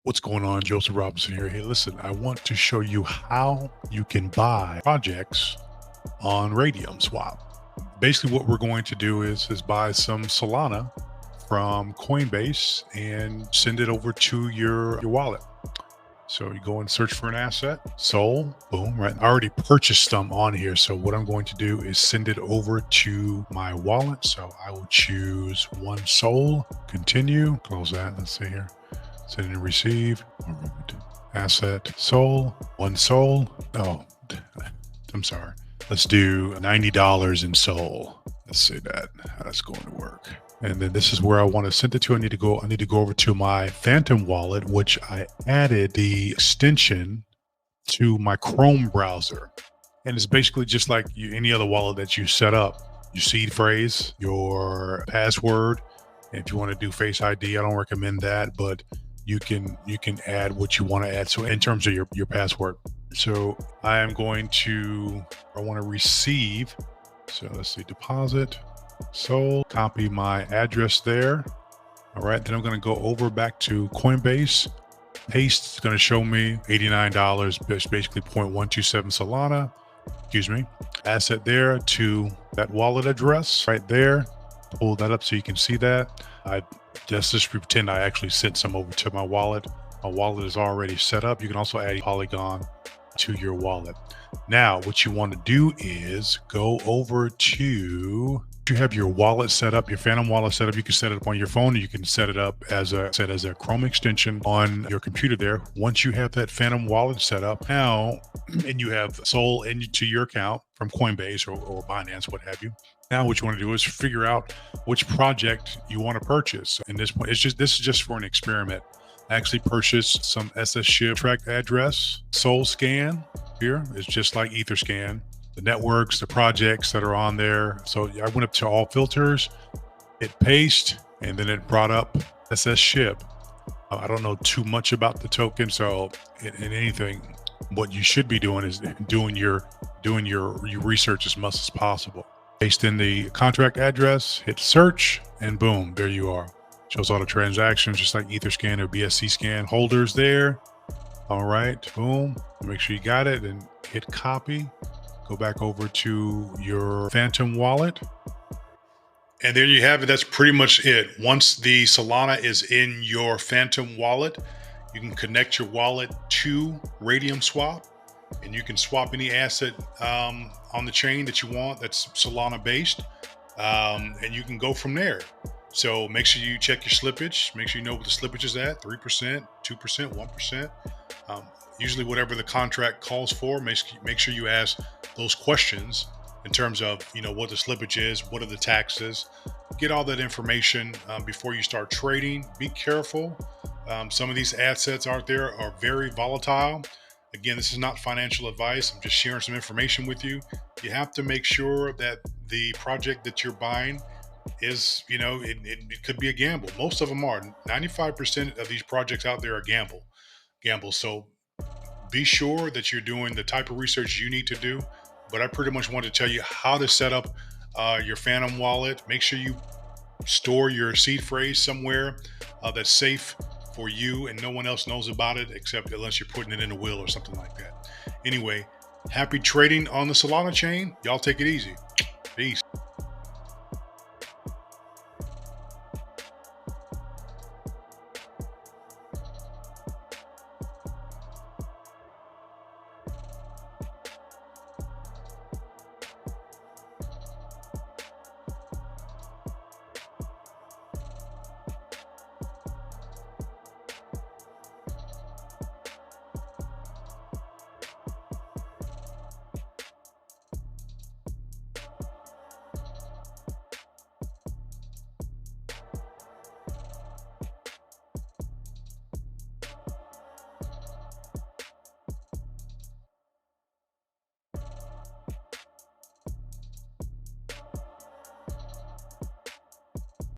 What's going on? Joseph Robinson here. Hey, listen, I want to show you how you can buy projects on Radium Swap. Basically, what we're going to do is buy some Solana from Coinbase and send it over to your wallet. So you go and search for an asset, Sol, boom, right? I already purchased some on here. So what I'm going to do is send it over to my wallet. So I will choose one Sol, continue, close that. Let's see here. Send and receive, asset, Sol, one Sol. Oh, I'm sorry. Let's do $90 in Sol. Let's see that, how that's going to work. And then this is where I want to send it to. I need to go over to my Phantom wallet, which I added the extension to my Chrome browser. And it's basically just like any other wallet that you set up. Your seed phrase, your password. And if you want to do Face ID, I don't recommend that, but you can add what you want to add. So in terms of your password. So I want to receive. So let's see, deposit, Sol, copy my address there. All right, then I'm going to go over back to Coinbase, paste. It's going to show me $89, basically 0.127 Solana, asset there to that wallet address right there. Pull that up so you can see that. Just pretend I actually sent some over to my wallet. My wallet is already set up. You can also add a Polygon to your wallet. Now, what you want to do is go over to, you have your wallet set up, your Phantom wallet set up. You can set it up on your phone, or you can set it up as a Chrome extension on your computer there. Once you have that Phantom wallet set up now, and you have Sol into your account from Coinbase or Binance, what have you. Now, what you want to do is figure out which project you want to purchase. And this is just for an experiment. I actually purchased some SSShip track address, Sol scan here. It's just like Etherscan. The networks, the projects that are on there. So I went up to all filters, hit paste, and then it brought up SSShip. I don't know too much about the token, so in anything, what you should be doing is doing your research as much as possible. Paste in the contract address, hit search, and boom, there you are. Shows all the transactions, just like Etherscan or BSC scan holders there. All right, boom. Make sure you got it and hit copy. Go back over to your Phantom wallet. And there you have it. That's pretty much it. Once the Solana is in your Phantom wallet, you can connect your wallet to Radium Swap, and you can swap any asset on the chain that you want that's Solana based, and you can go from there. So make sure you check your slippage. Make sure you know what the slippage is at, 3%, 2%, 1%. Usually whatever the contract calls for, make sure you ask those questions in terms of, what the slippage is, what are the taxes. Get all that information before you start trading. Be careful. Some of these assets out there are very volatile. Again, this is not financial advice. I'm just sharing some information with you. You have to make sure that the project that you're buying is, it could be a gamble. Most of them are. 95% of these projects out there are gamble. So be sure that you're doing the type of research you need to do. But I pretty much want to tell you how to set up your Phantom wallet. Make sure you store your seed phrase somewhere that's safe for you and no one else knows about it, except unless you're putting it in a will or something like that. Anyway, happy trading on the Solana chain. Y'all take it easy. Peace.